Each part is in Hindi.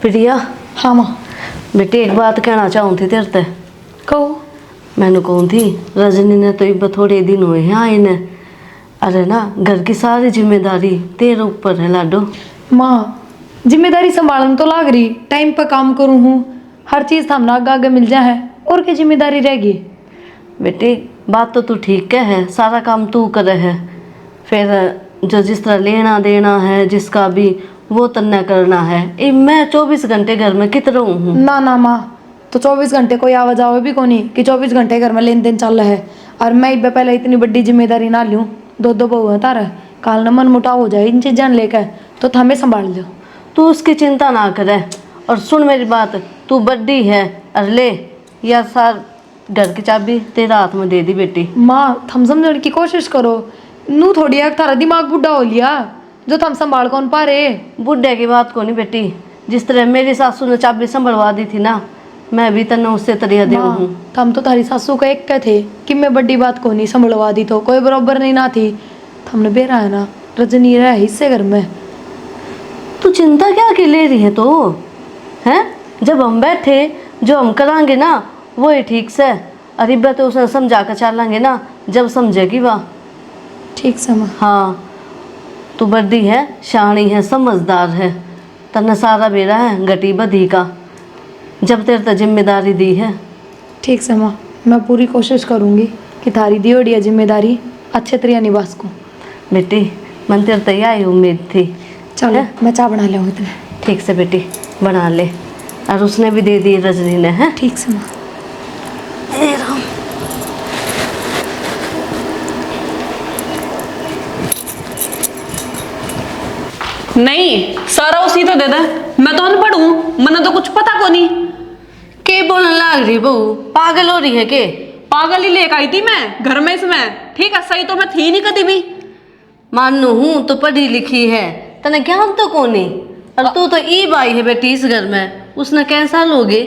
प्रिया। हाँ माँ। बेटी एक बात कहना चाहूँ थी तेरे ते। कहो। मैंने कौन थी रजनी ने तो इब थोड़े दिन हुए हैं आए ने। अरे ना घर की सारी जिम्मेदारी तेरे ऊपर है लाडो। माँ जिम्मेदारी संभालने तो लाग रही, टाइम पर काम करूँ हूँ, हर चीज़ थामना आगे आगे मिल जाए है, और क्या जिम्मेदारी रहेगी। बेटी बात तो तू ठीक कह है, सारा काम तू करे है, फिर जो जिस तरह लेना देना है जिसका भी वो तन्ना करना है। ए मैं 24 घंटे घर में कित रहूँ हूँ। ना ना माँ, तो 24 घंटे कोई आवा जाओ भी को नहीं कि 24 घंटे घर में लेन देन चल रहा है। और मैं इब पहले इतनी बड़ी जिम्मेदारी ना लूँ, दो दो बहू है तारा, काल न मन मुटाव हो जाए इन चीज़ां लेकर, तो हमें संभाल लो। तू उसकी चिंता ना करे और सुन मेरी बात, तू बड्डी है और ले या सार घर की चाबी तेरा हाथ में दे दी बेटी। माँ थम समझने की कोशिश करो, नू थोड़ी एक थारा दिमाग बुढ़ा हो लिया जो थम संभाल कौन पा रहे। बुढ़े की बात को नहीं बेटी, जिस तरह मेरी सासू ने चाबी संभलवा दी थी ना, मैं भी तन्ने उससे तरिया दे हूँ। थम तो थारी सासू का एक थे कि मैं बड़ी बात को नहीं संभलवा दी, तो कोई बराबर नहीं ना थी। थमने बेरा है ना रजनी रहा हिस्से घर में। तू चिंता क्या की ले रही है तो हैं? जब हम बैठे जो हम करांगे ना वो ही ठीक से, अरे बा तो उसे समझा कर चलेंगे ना, जब समझेगी वाह। ठीक से माँ। हाँ तू बड़ी है, शानी है, समझदार है, तन्ने सारा बेरा है गटी बधी का, जब तेरे तो जिम्मेदारी दी है। ठीक से माँ, मैं पूरी कोशिश करूँगी कि थारी दी ओडिया जिम्मेदारी अच्छे तरीके निभा सकूँ। बेटी मन तेरे तो यही उम्मीद थी। चलो मैं चाय बना ले तुम्हें। ठीक से बेटी बना ले, और उसने भी दे दी रजनी ने। है ठीक से माँ। नहीं सारा उसी तो दे दे, मैं तो अनपढ़ हूँ, मैंने तो कुछ पता को नहीं। के बोलने लग रही बहू, पागल हो रही है के? पागल ही लेकर आई थी मैं घर में इसमें, ठीक है सही तो मैं थी नहीं कभी भी। मानू हूँ तो पढ़ी लिखी है, तने ज्ञान तो कोनी, और तू तो ईब आई है बेटी इस घर में। उसने कैसा लोगे,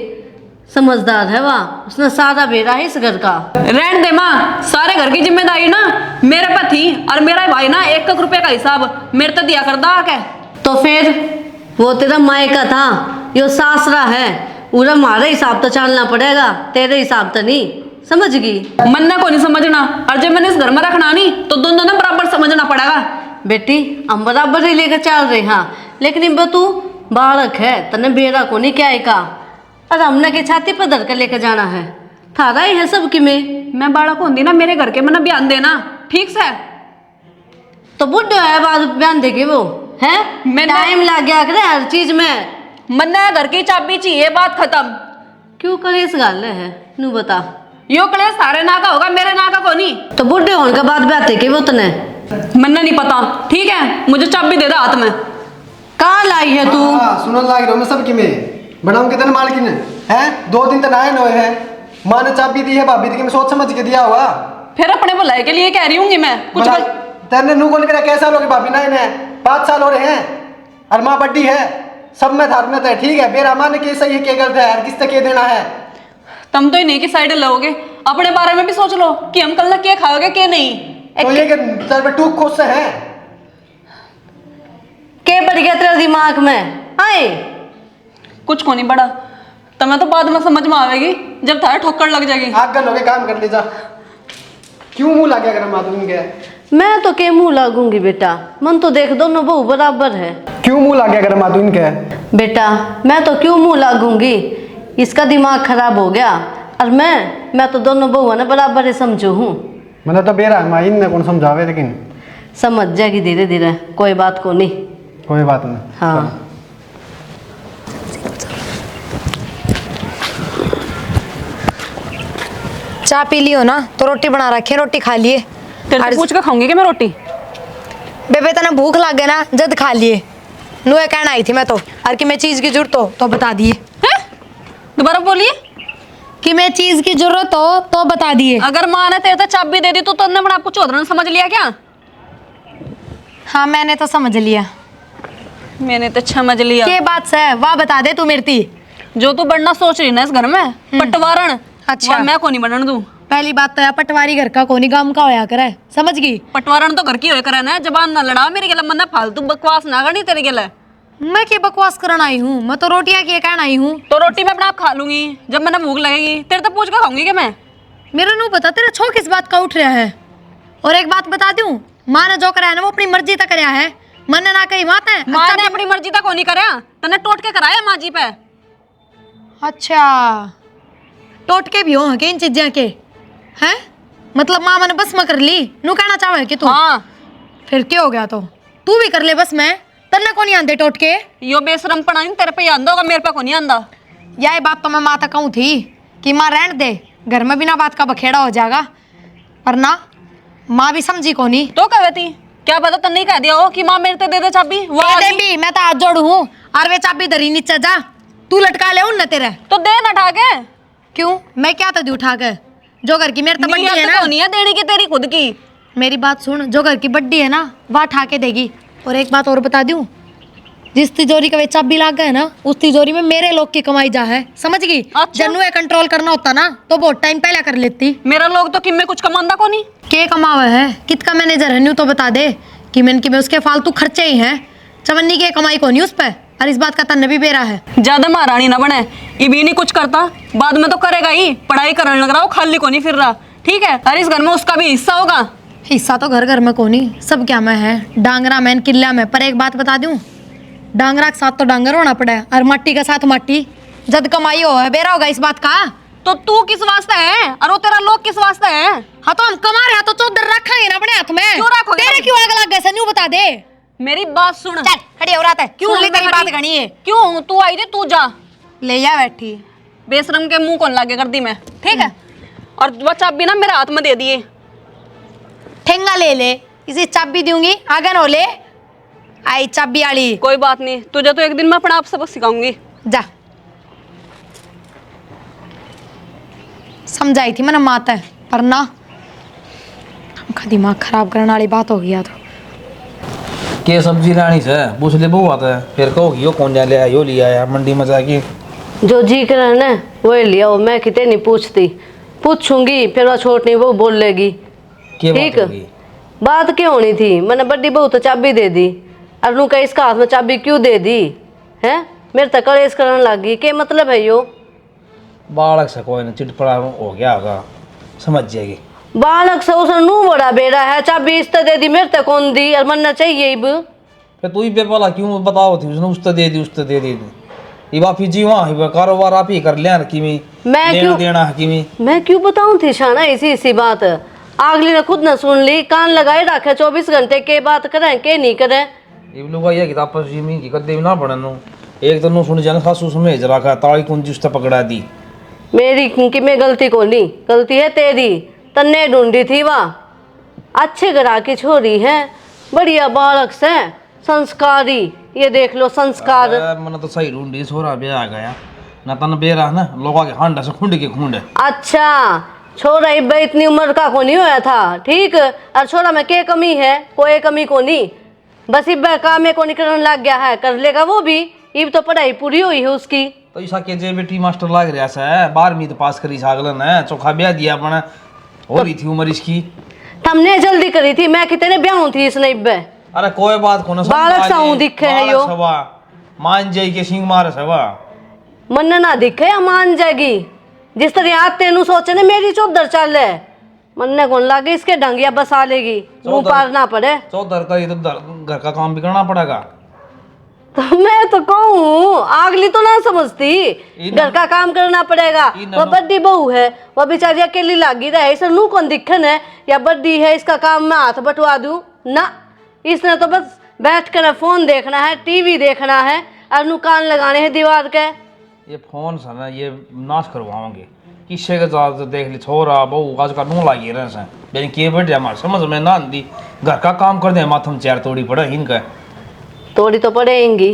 समझदार है वाह, उसने सारा बेरा है इस घर का। रहने दे माँ, सारे घर की जिम्मेदारी ना मेरे पे थी, और मेरा भाई ना 1 रुपए का हिसाब मेरे तो दिया करता आके। तो फिर वो तेरा मायका था, यो सासरा है, पूरा हमारे हिसाब तो चलना पड़ेगा, तेरे हिसाब तो नहीं, समझ गई? मन्ना को नहीं समझना, और जब मैंने इस घर में रखना नहीं तो दोनों ने बराबर समझना पड़ेगा। बेटी हम बराबर ही लेकर चल रहे हाँ, लेकिन इब तू बालक है, तने बेरा को नहीं क्या का, और हमने के छाती पर धर कर लेकर जाना है, थारा ही है सब कि मैं बालक होंगी ना, मेरे घर के मैंने बयान देना ठीक से। तो बुढ़े है बाद बयान देगी वो है, टाइम लग गया करे हर चीज में। मन्ना घर की चाबी चाहिए, बात खत्म। क्यों कलेश गाल है नू बता? यो कलेश सारे ना का होगा, मेरे ना का को नहीं। तो बुढ़े होने के बाद ब्याते के वो तने मन्ना नहीं पता, ठीक है मुझे चाबी दे दे हाथ में। कहाँ लाई है तू? सुनो लाग रहा हूँ मैं सबकी में बनाऊँ कितने मालकिन है, 2 दिन तो नहाए नोए हैं, माँ ने चाबी दी है भाभी की, मैं सोच समझ के दिया हुआ। फिर अपने भलाई के लिए कह रही हूँ मैं कुछ तेरे नू को नहीं कैसा लोगे भाभी नए ने 5 साल हो रहे हैं, और माँ बड्डी है, सब में धार में तो है, ठीक है बेरा माँ ने क्या सही है क्या गलत है, और किस तक क्या देना है। तुम तो इन्हीं की साइड लोगे, अपने बारे में भी सोच लो कि हम कल क्या खाओगे क्या नहीं। तो ये कि टूक खुश से है के बढ़ गया तेरे दिमाग में आए? कुछ को नहीं बड़ा, तुम्हें तो बाद में समझ में आवेगी जब थारे ठोकर लग जाएगी। आग गल हो गए काम कर ले जा, क्यों मुंह लग गया अगर माधुरी के? मैं तो के मुंह लागूंगी बेटा, मन तो देख दोनों बहू बराबर है। क्यों मुंह लग गया अगर माधुरी के? बेटा मैं तो क्यों मुंह लागूंगी, इसका दिमाग खराब हो गया, और मैं तो दोनों बहू ने बराबर ही समझू हूँ। मैंने तो बेरा माँ इनने कौन समझावे, लेकिन समझ जाएगी धीरे धीरे, कोई बात को नहीं। कोई बात नहीं। हाँ चाय पी लियो ना, तो रोटी बना रखी है, रोटी खा लिए। तेरे से पूछ कर खाऊंगी क्या मैं रोटी? बेबे तना भूख लग गया ना, जद खा लिए। नुए कहना आई थी मैं तो, और कि मैं चीज की जरूरत हो तो बता दिए। दोबारा बोलिए। कि मैं चीज की जरूरत हो तो बता दिए। अगर माँ ने तेरे तो चाबी दे दी तो तुमने बड़ा आपको चौधरी समझ लिया क्या? हाँ मैंने तो समझ लिया। मैंने तो समझ लिया। ये बात है वाह बता दे तू मेरी थी। जो तू बनना सोच रही ना इस घर में पटवारण, अच्छा मैं को नहीं बनने दूं। पहली बात तो यार पटवारी घर का कोनी गांव का होया करे, समझ गई? पटवारण तो घर की होया करे ना, जबान ना लड़ा मेरे गले, मन्ना फालतू बकवास ना करनी तेरे गले। मैं क्या बकवास करना आई हूँ? मैं तो रोटियां किए कहना आई हूँ। तो रोटी मैं अपना आप खा लूंगी जब मैंने भूख लगेगी। तेरे तो पूछ कर खाऊंगी क्या मैं? मेरा नहीं पता तेरा छो किस बात का उठ रहा है। और एक बात बता दूं, माँ ने जो कराया ना वो अपनी मर्जी तक कराया है। मैंने ना कही बात है। माँ ने अपनी मर्जी तक नहीं कराया, तने टोट के कराया माँ जी पे। अच्छा, टोटके भी हो के इन चीजें के हैं? मतलब माँ मैंने बस में कर ली नू कहना चाहे कि तू? हाँ, फिर क्या हो गया? तो तू भी कर ले बस में, तन्ने को नहीं आंदे टोटके। यो बेशरम पढ़ाई तेरे पे आंदा होगा, मेरे पे को नहीं आंदा। यही बात तो मैं माँ तक कहूँ थी कि माँ रहने दे, घर में बिना बात का बखेड़ा हो जाएगा। पर ना, माँ भी समझी को नहीं। तो कहे थी क्या पता तन्ने कह दिया हो कि माँ मेरे ते दे दे चाबी। वो आ गई। भी मैं तो हाथ जोड़ू हूँ और वे चाबी धरी नीचे जा, तू लटका ले उन न तेरे। तो दे ना उठा के। क्यों? मैं क्या तो दी उठा के? जो घर की मेरे तो बड्डी है ना, नहीं है देने की तेरी खुद की। मेरी बात सुन, जो घर की बड्डी है ना वह उठा के देगी। और एक बात और बता दूं, जिस तिजोरी का वे चाबी लाग गए ना उस तिजोरी में मेरे लोग की कमाई जा है, समझ गई? अच्छा। जन्नू ये कंट्रोल करना होता ना तो बहुत टाइम पहले कर लेती। मेरा लोग तो किम में कुछ कमांदा को नहीं। के कमावा है? कित का मैनेजर है न्यू तो बता दे कि मैंने कि उसके फालतू खर्चे ही हैं। चवन्नी की कमाई को नहीं उस पे, और इस बात का तन्ने भी बेरा है। ज्यादा महारानी ना बने, ये भी नहीं कुछ करता, बाद में तो करेगा ही। पढ़ाई करने लग रहा, वो खाली को नहीं फिर रहा, ठीक है? और इस घर में उसका भी हिस्सा होगा। हिस्सा तो घर घर में को नहीं, सब क्या में है, डांगरा में किला में। पर एक बात बता दूं, डांगरा के साथ तो डांगर होना पड़ा है और मट्टी के साथ मट्टी। जद कमाई हो है बेरा होगा इस बात का। तो तू किस वास्ते है और वो तेरा लोग किस वास्ते है? हाँ तो हम कमा रहे हैं तो चौधर रखेंगे ना अपने हाथ में। क्यों रखोगे? तेरे क्यों आग लग गए? न्यू बता दे। मेरी बात सुन। चल खड़ी हो रहा है। क्यों सुन ली तेरी मैं बात खड़ी? घनी है। क्यों तू आई थी? तू जा, ले जा बैठी। बेशरम के मुंह कौन लागे कर दी मैं, ठीक है? और वो चाबी ना मेरे हाथ में दे दिए। ठेंगा ले ले, इसी चाबी दूंगी आगे नो ले आई चाबी वाली। कोई बात नहीं, तुझे तो एक दिन मैं अपना आप सबक सिखाऊंगी। जा, समझाई थी मैंने माता है, पर ना हमका दिमाग खराब करने वाली बात हो गया। तो के सब्जी लानी से पूछ ले बहु आता है, फिर कहोगी यो कौन जा ले आया, यो लिया आया मंडी में जाके। जो जी करे ना वही लिया हो, मैं कितने नहीं पूछती। पूछूंगी फिर वह छोटनी बहू बोल लेगी। के बात ठीक, होगी? बात क्या होनी थी? मैंने बड़ी बहू तो चाबी दे दी, और नू का इसका हाथ में चाबी क्यों दे दी है? मेरे तक कलेश करने लगी, क्या मतलब है यो? बालक से कोई ना चिटपड़ा हो गया होगा, समझ जाएगी। बालक से उसने नू बड़ा बेड़ा है, चाबी इस दे दी, मेरे तक कौन दी? और मनना चाहिए अब। फिर तू ही बेपाला क्यों बताओ थी उसने, उस दे दी उस दे दी। ये वापी जी वहाँ कारोबार आप ही कर लिया हकीमी, मैं लेना क्यों देना हकीमी। मैं क्यों बताऊं थी शाना इसी बात? अगली ने खुद न सुन ली, कान लगाए रखे 24 घंटे के बात करें के नहीं करें। ये लोग ये किताब पर जमीन की कदे ना पढ़नो, एक तो नु सुन जाने सासू समेज रखा, ताली कुंजी उस पकड़ा दी। मेरी कि मैं गलती को नहीं, गलती है तेरी। तन्ने ढूंढी थी वाह, अच्छे घरा की छोरी है, बढ़िया बालक से, संस्कारी। ये देख लो संस्कार। मैंने तो सही ढूंढी, छोरा बे आ गया ना, तन बेरा ना लोगों के हांडा से खुंड के खुंड। अच्छा, छोरा इब्बा इतनी उम्र का को नहीं होया था, ठीक? और छोरा में क्या कमी है? कोई कमी को नहीं, बस इब्बा काम में को नहीं करने लग गया है, कर लेगा वो भी। इब तो पढ़ाई पूरी हुई है उसकी। तो ऐसा के जे बेटी मास्टर लाग रहा है, 12वीं तो पास करी सागलन है, चोखा ब्याह दिया अपना, हो रही थी उम्र इसकी। हमने जल्दी करी थी, मैं कितने ब्याह थी इसने इब्बे। अरे कोई बात को ना, बालक सा हूं दिखे है यो। मान जाई के सिंह मार सवा मन ना दिखे या मान जाएगी। जिस तरह आज तेनू सोचे ने मेरी चौधर चल है, मन ने कौन लागे इसके ढंगिया बसा लेगी, मुंह पार ना पड़े। चौधर का ये तो घर का काम भी करना पड़ेगा। तो मैं तो कहूँ आगली तो ना समझती, घर का काम करना पड़ेगा। वह बड़ी बहू है, वह बेचारी अकेली लागी रहे, इसे नू कौन दिखन है या बड़ी है, इसका काम मैं हाथ बटवा दूं ना। इसने तो बस बैठ कर फोन देखना है, टीवी देखना है, और नू कान लगाने हैं दीवार के। ये फोन से ना ये नाश करवाओगे, किससे के साथ देख ली छोरा बहू आज का नू लागी रहे से, यानी के बैठे हमारे समझ में ना आती, घर का काम कर दे माथम चेयर तोड़ी पड़े इनका। तोड़ी तो पड़ेंगी,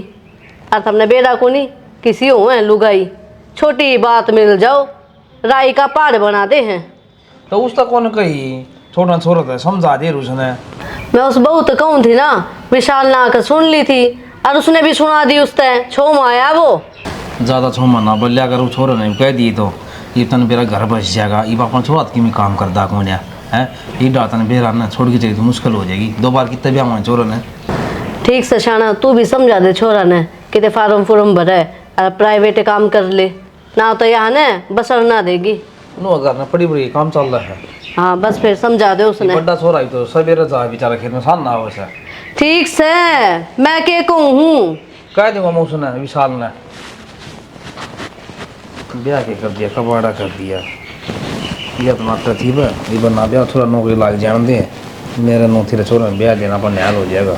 और तुमने बेरा को नहीं किसी हो है लुगाई, छोटी बात मिल जाओ राई का पहाड़ बना दे हैं। तो उसका कौन कही छोटा छोरा था समझा दे उसने। मैं उस बहू तो कहूँ थी ना, विशाल ना आकर सुन ली थी, और उसने भी सुना दी। उसने छो आया वो ज़्यादा छोमा ना बोलिया अगर वो छोरा ने कह दी तो ये तन मेरा घर बस जाएगा, ये अपना छोरा की में काम करता कौन है ये डातन बेरा ना छोड़ के चली तो मुश्किल हो जाएगी। 2 बार कितने भी हमारे छोरा ने। ठीक से शाना तू भी समझा दे छोरा ने, कितने फार्म फुर्म भरे और प्राइवेट काम कर ले ना, तो यहाँ ने बसर ना देगी। नो अगर ना बड़ी बड़ी काम चल रहा है। हाँ बस फिर समझा दे उसने। बड़ा छोरा ही तो सवेरे जा बेचारा खेत में सान ना हो सर। ठीक से मैं के कहूँ हूँ, कह दूंगा मैं उसने विशाल ने ब्याह के कर दिया, कबाड़ा कर दिया। ये अपना तरतीब है, ये बना ब्याह थोड़ा नौकरी लाग जान दे, मेरे नो तेरे छोरे में ब्याह देना पर न्याय हो जाएगा।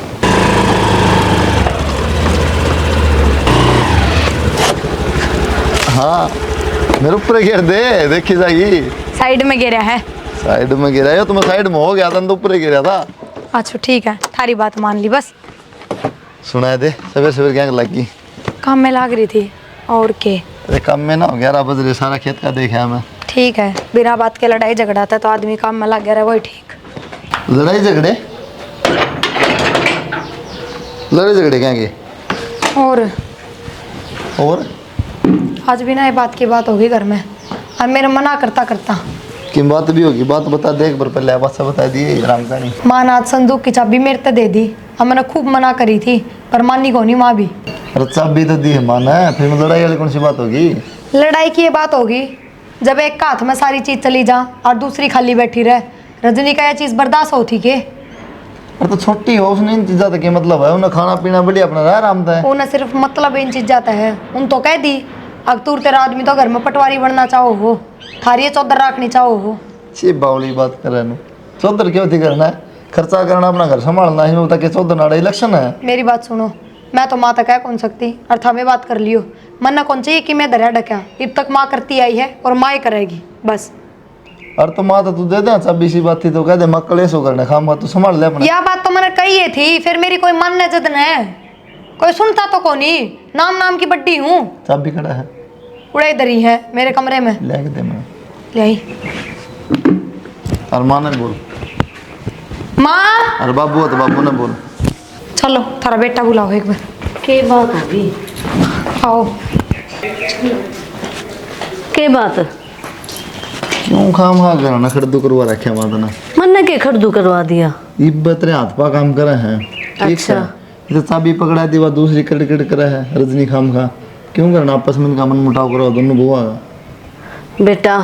हाँ मेरे ऊपर गिर दे, देखी जाएगी। साइड में गिरा है। साइड में गिरा है तो मैं साइड में हो गया था, तो ऊपर गिरा था। अच्छा ठीक है, थारी बात मान ली बस। सुनाए दे, सवेरे सवेरे क्या लगी? काम में लाग रही थी और के। अरे काम में ना, 11 बज रहे, सारा खेत का देखा मैं। ठीक है, बिना बात के लड़ाई झगड़ा था तो आदमी काम में लग गया, वही ठीक। लड़ाई झगड़े? लड़ाई झगड़े क्या के? और आज भी ना ये बात की बात होगी घर में, और मेरा मना करता करता। की बात भी होगी? बात बता दे एक बार पहले, बात बता दिए राम का नहीं। माँ ने आज संदूक की चाबी मेरे ते दे दी, और मैंने खूब मना करी थी पर मानी को नहीं माँ भी। अरे चाबी तो दी है माँ ने, फिर में लड़ाई वाली कौन सी बात होगी? लड़ाई की ये बात होगी जब एक का हाथ में सारी चीज चली जा और दूसरी खाली बैठी रहे। रजनी का यह चीज बर्दाश्त होती के? अरे तो छोटी हो, उसने इन चीज़ों का मतलब है, उन्हें खाना पीना बढ़िया अपना रहा आराम था। उन्हें सिर्फ मतलब इन चीज जाता है। उन तो कह दी अब तू तेरा आदमी तो घर में पटवारी बनना चाहो हो, थारी चौधर रखनी चाहो हो। ची बावली बात कर रहे, चौधर क्यों थी करना है? खर्चा करना, अपना घर संभालना, इसमें बता के चौधर नाड़ा इलेक्शन है। मेरी बात सुनो, मैं तो माँ तक कह कौन सकती और था में बात कर लियो। मन ना कौन चाहिए कि मैं दरिया डका, अब तक माँ करती आई है और माँ ही करेगी बस। अरे तो माँ तो तू दे दे, चाबी सी बात थी तो कह दे मैं कलेश हो करने खाम, तू संभाल ले अपना। यह बात तो मैंने कही है थी, फिर मेरी कोई मन न जदन है, कोई सुनता तो कौन ही। नाम नाम की बड्डी हूँ। चाबी खड़ा है, उड़े इधर ही है मेरे कमरे में, ले के दे मैं। ले आई। और माँ ने बोल, माँ अरे बाबू है तो बाबू ने बोल। चलो थारा बेटा बुलाओ एक बार। के बात होगी? आओ। के बात? क्यों खाम खा करना खड़दू करवा रखे माँ ने? मन ने के खड़दू करवा दिया? इब्बत रे हाथ पा काम करे हैं, ठीक अच्छा। है। ये तो चाबी पकड़ा दी, दूसरी कड़कड़ करे है रजनी खाम खा। क्यों करना आपस में, इनका मन मुटाव करो दोनों बुआ। बेटा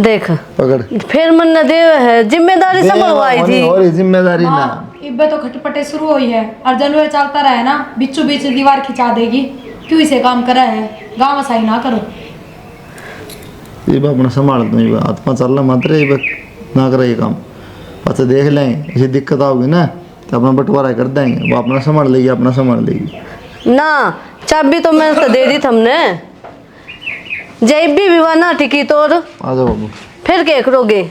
देख, पकड़ फिर मन ने दे है, जिम्मेदारी संभलवाई थी। और ये जिम्मेदारी ना, इब्बे तो खटपटे शुरू हुई है और जनवे चलता रहे ना, बीचों बीच दीवार खिंचा देगी। क्यों इसे काम करा है? गाँव साई ना करो। ये बात अपना संभाल दो, ये हाथ पा चलना मात्र ये बात ना करे ये काम। पास देख लेंगे, ऐसी दिक्कत आओगी ना तो अपना बंटवारा कर देंगे, वो अपना संभाल लेगी, अपना संभाल लेगी ना। चाबी तो मैं तो दे दी तुमने, जब भी विवाह ना टिकी तो आ जाओ बाबू। फिर क्या करोगे?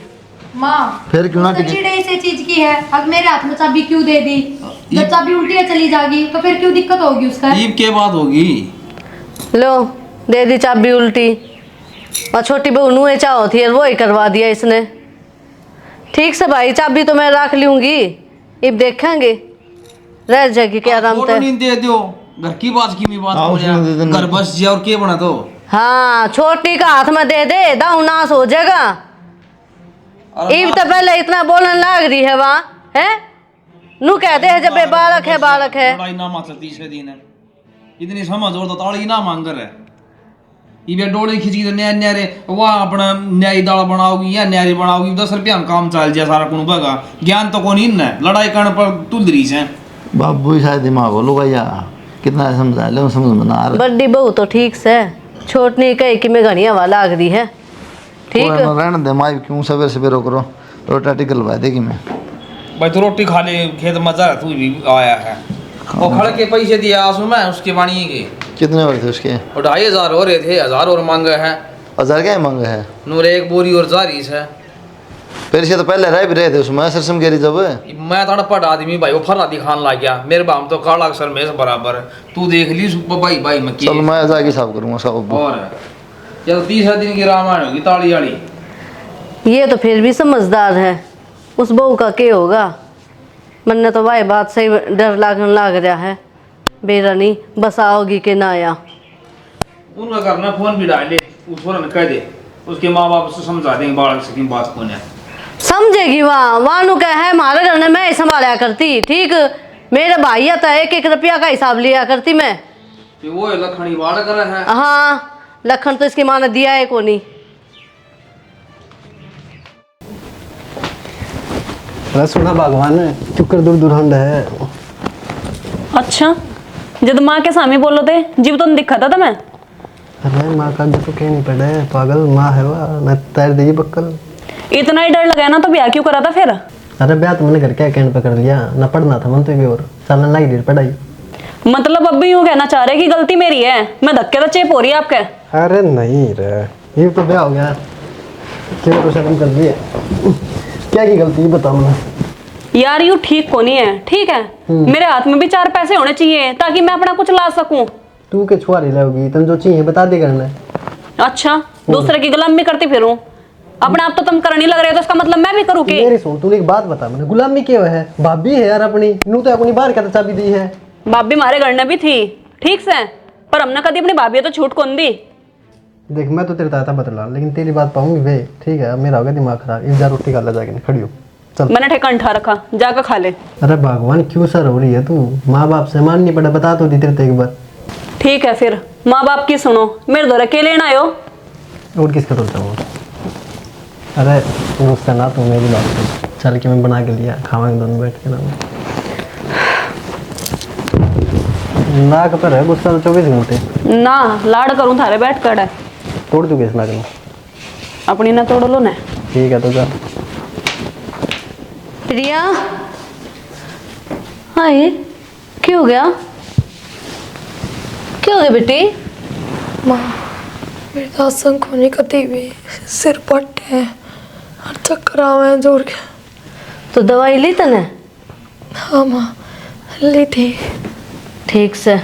माँ फिर क्यों ना उसने टिकी? चिड़े से चीज की है, अब मेरे हाथ में चाबी क्यों दे दी? जब चाबी उल्टी चली जाएगी तो फिर क्यों दिक्कत होगी उसका? ईब के बात होगी? लो दे दी चाबी उल्टी, और छोटी बहू नुए चाहो थी वो ही करवा दिया इसने। ठीक से भाई, चाबी तो मैं रख लूंगी, अब देखेंगे रह जाएगी क्या आराम फोटो से। नहीं दे दो, घर की बात की में बात हाँ, हो उसने दे जाए, देना। घर बस जाए और के बना तो। हाँ छोटी का हाथ में दे दे, दाऊ नाश हो जाएगा। इब तो पहले इतना बोलने लग रही है वहाँ है, नू कहते हैं जब ये बालक है बालक है। लड़ाई ना मात्र तीसरे दिन है, इतनी समझ और तो ताली ना मांग रहे। ये डोली खिंची तो न्याय न्यारे वहाँ अपना न्याय दाल बनाओगी या न्यारी बनाओगी, 10 रुपया में काम चल जाए सारा कुन बगा। ज्ञान तो कौन इन है, लड़ाई करने पर तुलदरी से बाबू ही शायद दिमाग हो लो भैया, कितना समझा ले समझ में ना आ रहा। बड़ी बहू तो ठीक से, छोटनी कही कि मैं घनिया वाला लग रही है। ठीक है रहने दे माई, क्यों सवेरे सवेरे करो, रोटा टिकल लगा देगी मैं। भाई तो रोटी खा ले, खेत मजा है, तू भी आया है। वो खड़ के पैसे दिए आंसू में उसके बाणी के, कितने हो रहे थे उसके? 2,500 हो रहे थे, 1000 और मांगे हैं। 1000 क्या मांगे है? नूर एक बोरी और जारीस है। फिर से तो पहले रह भी रहे थे उसमें सरसम गेरी जब। मैं थोड़ा पट आदमी भाई, वो फर्रा दिखान लग गया मेरे बाम तो काला अक्सर में बराबर है। तू देख ली भाई भाई मैं चल मैं जाके साफ करूंगा सब। और चल 30 दिन की रामायण होगी ताली वाली। ये तो फिर भी समझदार है, उस बहू का क्या होगा? मन ने तो भाई बात सही डर लागने लग रहा है, बेरा नहीं बस आओगी कि ना आया। उनका करना फोन भी डाल ले, उस फोन कह दे, उसके माँ बाप से समझा देंगे बालक से कि बात कौन है। समझेगी वहाँ नु क्या है, हमारे घर में मैं ही संभाला करती। ठीक, मेरे भाई था 1-1 रुपया का हिसाब लिया करती मैं। ये वो लखनी वाड़ कर है। हाँ, लखन तो इसकी माँ ने दिया है को नहीं। अरे सुना भगवान चुकर दूर दूर हंड है। अच्छा, जब माँ के सामने बोलो थे जीव तो नहीं दिखा था मैं। अरे माँ का जो तो कह नहीं पड़े, पागल माँ है वह, न तैर देगी बक्कल। इतना ही डर लगा ना तो ब्याह क्यों करा था फिर? अरे ब्याह तो मैंने घर क्या कैंड पे कर लिया, न पढ़ना था मन तो भी और सालन लगी देर पढ़ाई। मतलब अब भी यूँ कहना चाह रहे कि गलती मेरी है, मैं धक्के तो चेप हो रही है आपके। अरे नहीं रे, ये तो ब्याह हो गया, क्यों तो शर्म कर लिए। क्या की गलती है बता मुझे। यार यूँ ठीक को नहीं है, ठीक है? मेरे हाथ में भी 4 पैसे होने चाहिए ताकि मैं अपना कुछ ला सकूं। तू के छुआरी लाओगी, तुम जो चाहिए बता दे करना। अच्छा, दूसरे की गुलामी करती फिरूं? अपने आप तो तुम करने लग रहे हो तो इसका मतलब मैं भी करूँ कि? मेरी सुन, तूने एक बात बता मैंने, गुलामी क्यों है? भाभी है यार अपनी, नू तो अपनी बाहर का चाबी दी है। भाभी हमारे घर में भी थी, ठीक से, पर हमने कभी अपनी भाभी तो छूट कौन दी। देख मैं तो तेरे ताता बतला, लेकिन तेरी बात पाऊंगी वे, ठीक है? मेरा हो गया दिमाग खराब, इस जा रोटी खा ला जाके, खड़ी हो चल। मैंने ठेकान ठा रखा, जाकर खा ले। अरे भगवान क्यों सर हो रही है तू? माँ बाप से मान नहीं पड़ा, बता तो दी तेरे एक बार। ठीक है फिर, माँ बाप की सुनो, मेरे दौरे के लेना आयो। और किसका सोचता हूँ? अरे तू उसका ना, तू मेरी बात सुन, चल के मैं बना के लिया, खावांगे दोनों बैठ के ना। नाक पर है गुस्सा तो 24 घंटे ना लाड करूं थारे बैठ कर, तोड़ दूंगे इस नाक में। अपनी ना तोड़ लो ना। ठीक है तो जा। प्रिया, हाँ ये क्यों हो गया? क्यों हो गया बेटी? माँ मेरे तो आसन खोने कती भी सिर पट है और चक्कर आवे हैं जोर के। तो दवाई ली तने? हाँ माँ ली थी। ठीक से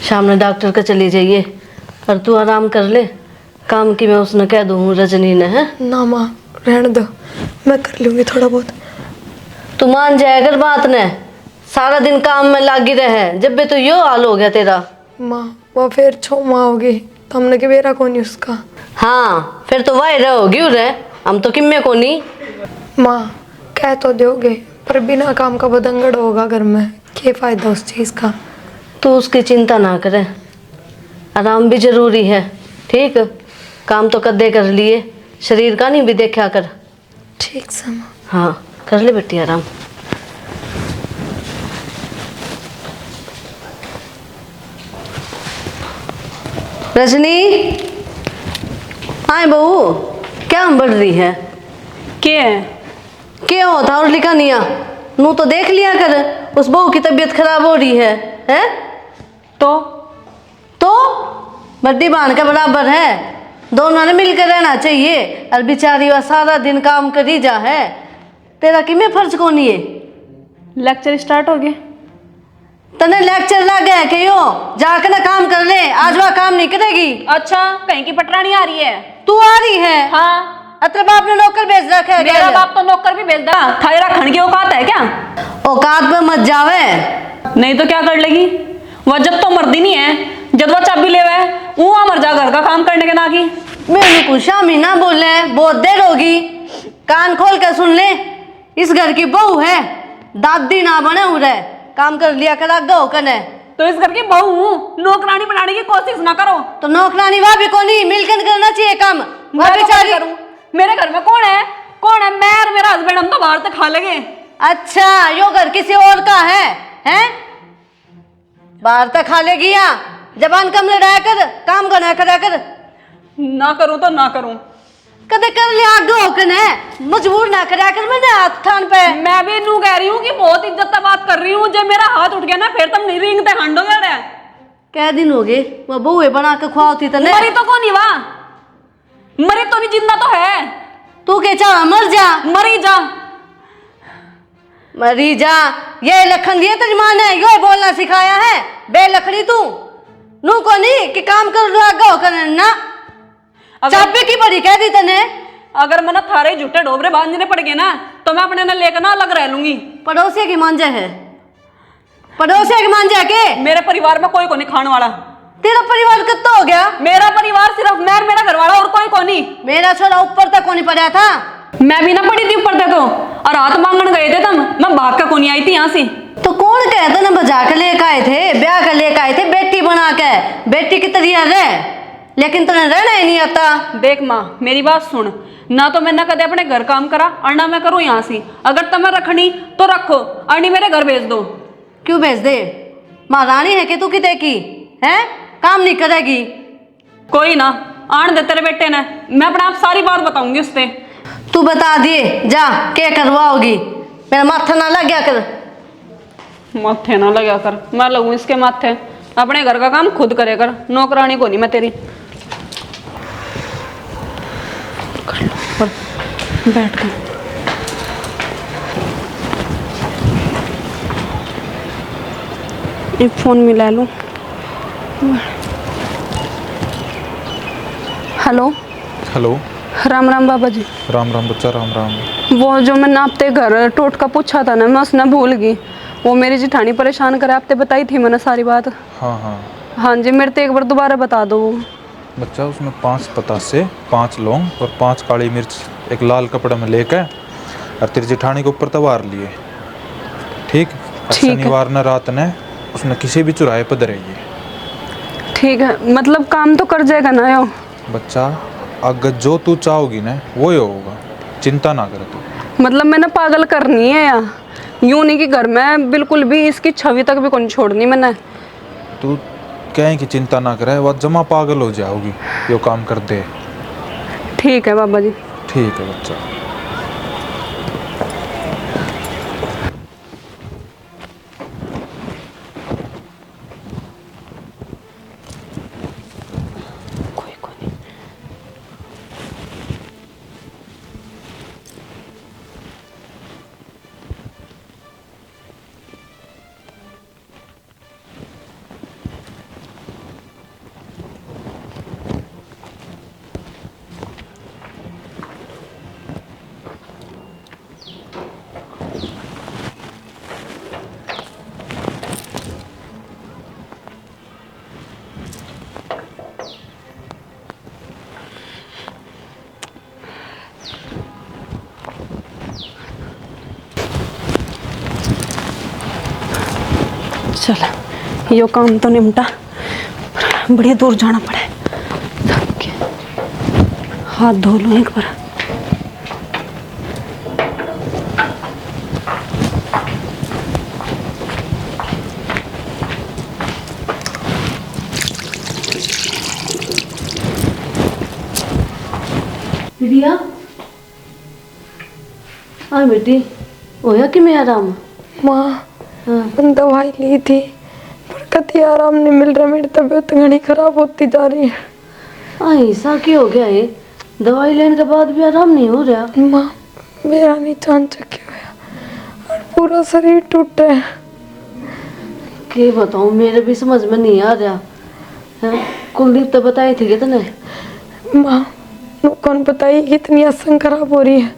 शाम में डॉक्टर का चली जाइए और तू आराम कर ले। काम की मैं उसने कह दूँ रजनी ने, है ना माँ रहने दो, मैं कर लूँगी थोड़ा बहुत। तू मान जाए अगर बात ने, सारा दिन काम में लागी रहे, जब भी तो यो हाल हो गया तेरा। माँ वो फिर 6 माह होगी तो हमने के बेरा कौन उसका। हाँ फिर तो वही रहोगी रे, हम तो किम्मे को नहीं। माँ कह तो दोगे पर बिना काम का बदंगड़ होगा घर में, क्या फायदा उस चीज़ का। तू उसकी चिंता ना करे, आराम भी जरूरी है, ठीक? काम तो कदे कर लिए, शरीर का नहीं भी देखा कर। ठीक से माँ। हाँ कर ले बेटी आराम। रजनी, हाँ बहू, क्या हम बढ़ रही है? क्या है? क्या होता और लिखा नहीं आ? नू तो देख लिया कर, उस बहू की तबीयत खराब हो रही है, हैं? तो बड्डी बहन के बराबर है, दोनों ने मिलकर रहना चाहिए। और बेचारी वह सारा दिन काम करी जा है, तेरा किमें फर्ज कौन है? लेक्चर स्टार्ट हो गए? तने लेक्चर लग गए कि यो जाकर ना काम कर ले, आज वह काम नहीं करेगी। अच्छा, कहीं की पटरानी आ रही है? तू आ रही है? हाँ। अरे बाप ने नौकर भेज रखा है। मेरा बाप तो नौकर भी भेज दा, थारे रखने की औकात है क्या? औकात पे मत जावे। नहीं तो क्या कर लेगी? वह जब तो मर्दी नहीं है, जब वह चाबी ले हुआ वो मर जा घर का काम करने के ना की। मेरे को शामी ना बोले, बहुत देर होगी, कान खोल कर सुन ले। इस घर की बहू है, दादी ना बने उरे, काम कर लिया करा गो कने। तो इस घर की बहू हूँ, नौकरानी बनाने की कोशिश ना करो। तो नौकरानी वह भी कोनी, मिलकर करना चाहिए काम। वह बेचारी करूँ, मेरे घर में कौन है? कौन है? मैं और मेरा हस्बैंड, हम तो बाहर तक खा लेंगे। अच्छा यो घर किसी और का है? हैं? बाहर तक खा लेगी या? जबान कम लड़ाया कर, काम करना करा कर। ना करूँ तो ना करूँ, कदे कर लिया गो कने, मजबूर ना करा कर मैंने हाथ थान पे। मैं भी नू कह रही हूँ कि बहुत इज्जत से बात कर रही हूँ, जब मेरा हाथ उठ गया ना फिर तुम रिंग ते खंडोगे रे। कै दिन हो गए वो बहू बना के खुआती तने? मरी तो कौन ही वाह, मरी तो नहीं, जिंदा तो है। तू के चाह मर जा, मरी जा। मरी जा, ये लखन दिए तेरी माँ ने यो बोलना सिखाया है? बे लखड़ी तू नू को नहीं कि काम कर लो गो करना ना, चाबी की बड़ी कह दी तने। अगर मैंने थारे झूठे डोबरे बांधने पड़ गए ना तो मैं अपने ना लेकर ना अलग रह लूंगी। पड़ोसी की मांझा है, पड़ोसी की मांझा के। मेरे परिवार में कोई को नहीं खाने वाला। तेरा परिवार कितना हो गया? मेरा परिवार सिर्फ मैं और मेरा घर वाला, और कोई को नहीं। मेरा छोरा ऊपर तक नहीं पड़ा था। मैं भी ना पड़ी थी ऊपर तक, और हाथ मांगने गए थे तुम, मैं भाग कर को नहीं आई थी यहाँ से। तो कौन कहते ना बजा के लेकर आए थे, ब्याह कर लेकर आए थे बेटी बना के, लेकिन तुमने रहना ही नहीं आता। देख माँ मेरी बात सुन, ना तो मैं ना कदे अपने घर काम करा और ना मैं करूँ यहाँ से। अगर तुम्हें रखनी तो रखो और नहीं मेरे घर भेज दो। क्यों भेज दे? महारानी है कि तू किते की है? काम नहीं करेगी। कोई ना, आन दे तेरे बेटे ने, मैं अपने आप सारी बात बताऊंगी उससे। तू बता दिए जा क्या करवाओगी, मेरा माथा ना लग गया कर। माथे ना लगा कर, मैं लगूं इसके माथे। अपने घर का काम खुद करे कर, नौकरानी को नहीं मैं तेरी। कर लो पर बैठ कर। एक फोन मिला लूं। Hello hello. राम राम बाबा जी। राम राम बच्चा, राम राम। वो जो मैंने आपते घर टोटका पूछा था ना, मैं उसने भूल गई। वो मेरी जिठानी परेशान करे, आपते बताई थी मैंने सारी बात। हाँ हाँ हाँ जी, मेरे तो एक बार दोबारा बता दो। बच्चा, उसमें 5 पतासे, 5 लौंग और 5 काली मिर्च एक लाल कपड़े में लेकर और तेरी जिठानी के ऊपर तवार लिए। ठीक। ठीक है। शनिवार न रात ने उसने किसी भी चुराहे पर धरेगी। ठीक है, मतलब काम तो कर जाएगा ना यो? बच्चा, अगर जो तू चाहोगी ना वो ही होगा, चिंता ना कर तू। मतलब मैंने पागल करनी है या यूं नहीं कि घर में बिल्कुल भी इसकी छवि तक भी कौन छोड़नी मैंने। तू कहें कि चिंता ना करे, वह जमा पागल हो जाओगी यो काम कर दे। ठीक है बाबा जी। ठीक है बच्चा। चल यो काम तो निपटा, बड़ी दूर जाना पड़े। थक के हाथ धो लूँ एक बार। रिया हाँ बेटी, होया कि मैं आराम? माँ हाँ मैंने दवाई ली थी पर कभी आराम नहीं मिल रहा, मेरी तबीयत घनी खराब होती जा रही है। ऐसा क्यों हो गया है? दवाई लेने के बाद भी आराम नहीं हो रहा? माँ मेरा नीचान चक्के हुआ और पूरा शरीर टूटा है। क्या बताऊँ, मेरे भी समझ में नहीं आ रहा है। कुलदीप तो बताई थी कि तने? माँ कौन बताई कि इतनी असंग खराब हो रही है।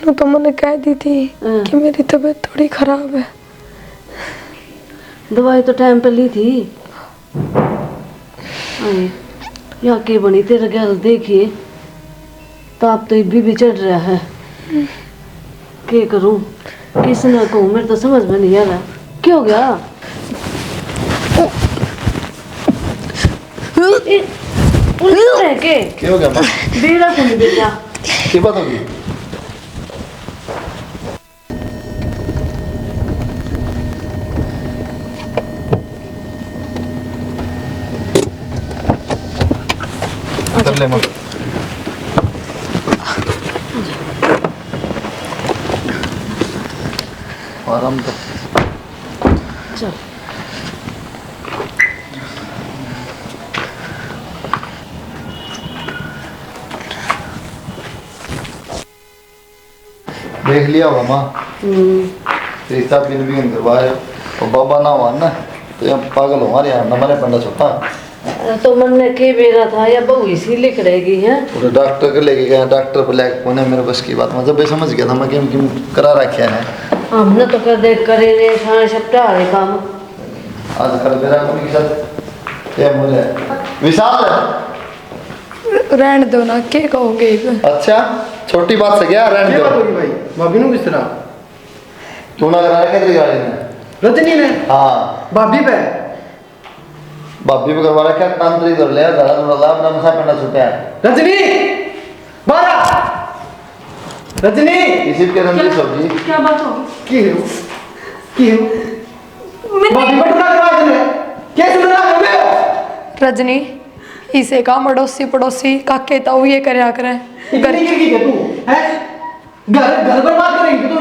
नु तो मैंने कह दी थी कि मेरी तबीयत थोड़ी खराब है। दवाई तो टाइम पे ली थी। यहाँ की बनी तेरे गैल देखिए, ताप तो भी चढ़ रहा है। क्या करूं, किस ना कहूँ, मेरे तो समझ में नहीं आ रहा। क्या हो गया? क्या हो गया माँ? बेरा को नहीं बेटा। क्या बात होगी? कर ले माँ। आराम तो चल देख लिया होगा माँ, रिश्ता पिन भी करवाए और बाबा ना हुआ ना तो यहाँ पागल हो हमारे यहाँ हमारे पंडा छोटा तो मन ने के बेरा था या बहू इसी लिख रहेगी है। पूरे डॉक्टर के लेके गया, डॉक्टर पर लेके कोने मेरे बस की बात मतलब मैं समझ गया था मैं किम किम करा रखे हैं। हमने तो कर दे करे रे खाने सप्ताह रहे काम। आज कर मेरा कोई के साथ ये मुझे विशाल है। रहने दो ना, क्या कहोगे? अच्छा छोटी बात से क्या रहने दो भाई भाभी नु किस तरह तू ना करा के तेरी गाड़ी में रजनी ने हाँ भाभी पे भाभी भी करवा रखा है तंत्र इधर ले जरा थोड़ा ला अपना मसा पेंडा छुपया रजनी बारा रजनी इसी के रंजी सब्जी क्या बात हो की हो भाभी बटुरा करवा देने कैसे बना रहे रजनी इसे का पड़ोसी पड़ोसी काके ताऊ ये करया करे इतनी गिर गई तू हैं घर घर बर्बाद करेंगी तू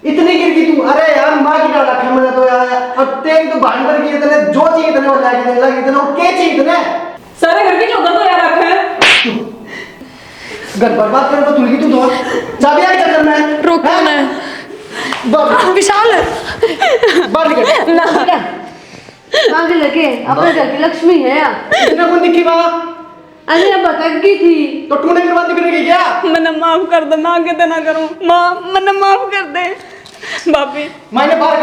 इतनी गिर गई तू अरे यार माँ की डाल रखा मैंने तो यार अब तेरी तो भांड भर गई इतने जो चाहिए इतने और लाके देने लगी इतने और क्या चाहिए इतने सारे घर की चौदह तो यार रखा है। घर बर्बाद कर तो तुलगी तू तो चाबी आ चक्कर में रुको हैं? ना बाप विशाल बाहर निकल आगे लगे अपने घर की लक्ष्मी है इतने कौन दिखी माँ अरे अब भटक गई थी तो तूने फिर बंद कर क्या मैंने माफ कर दो, मैं आगे तो ना करूं। माँ मैंने माफ कर दे भाभी। मैंने बाहर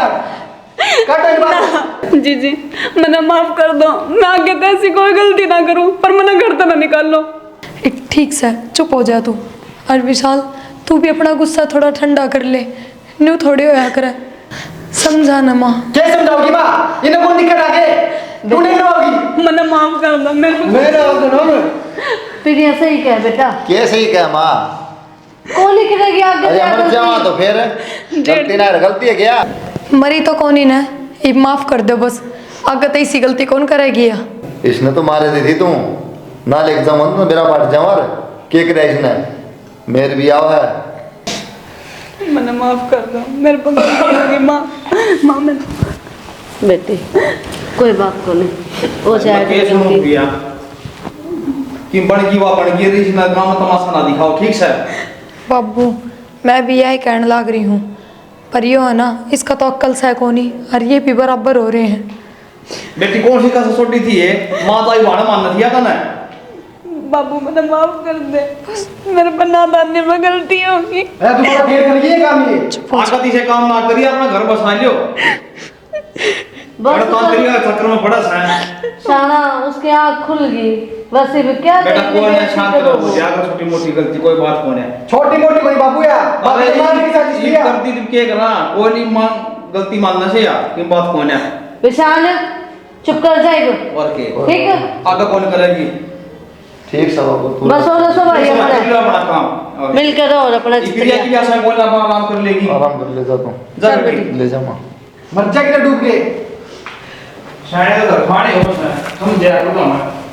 काट इन्हें बाहर जी जी मैंने माफ कर दो, मैं आगे तो ऐसी कोई गलती ना करूं, पर मैंने घर तो ना निकाल लो। ठीक से चुप हो जा तू। और विशाल तू भी अपना गुस्सा थोड़ा ठंडा कर ले, न्यू थोड़ी होया करे, समझा ना माँ। क्या समझाओगी माँ इन्हें कौन दिक्कत आगे तू नहीं रहोगी मैंने माफ कर दो मेरे मेरा ना फिर ऐसे ही कह बेटा कैसे ही क्या माँ कौन ही करेगी आगे अरे क्या मर जावा गलती? तो फिर गलती ना गलती है क्या मरी तो कौन ही ना, ये माफ कर दो बस, आगे तो इसी गलती कौन करेगी या? इसने तो मारे दी थी तू ना लेके जाऊँ तो मेरा पाट जावा के करे इसने मेरे भी आओ है मैंने माफ कर दो, मेरे को गलती होगी माँ। माँ मैंने बेटी कोई बात को नहीं हो जाएगा केस हो जल्दी। गया कि बन की वा बन गई रही ना गांव में तमाशा ना दिखाओ ठीक है। बाबू मैं भी यही कहने लग रही हूँ, पर यो है ना इसका तो अक्ल से कौन ही, और ये भी बराबर हो रहे हैं। बेटी कौन सी कसम छोटी थी ये माँ ताई वाड़ा मानना थिया कना बाबू मैंने माफ कर दे, मेरे पर नादानी में गलती होगी। अरे तुम्हारा फेर कर ये काम ये आगती से काम ना करिए अपना घर बसा लियो बड़ा काम करिए चक्कर में बड़ा सा शाना उसकी आँख खुल गई वैसे भी क्या बेटा देखने कौन है गई शांत थी रहो वो? जाकर छोटी मोटी गलती कोई बात कौन है छोटी मोटी कोई बाबू या बाबू अरे मान के साथ ये किया करती तुम क्या करना कोई नहीं मान गलती मानना से यार ये बात कौन है विशाल चुप कर जाएगा और के ठीक है आगे कौन करेगी ठीक सब बाबू बस और सब भाई ये समझ लो अपना अपना काम और मिलकर रहो और अपना ये क्रिया की जैसा बोलना अपना आराम कर लेगी आराम कर ले जा तू जा चल बेटी ले जा माँ मर जाएगी डूब के शायद घर खाने हो समझ जाएगा मैं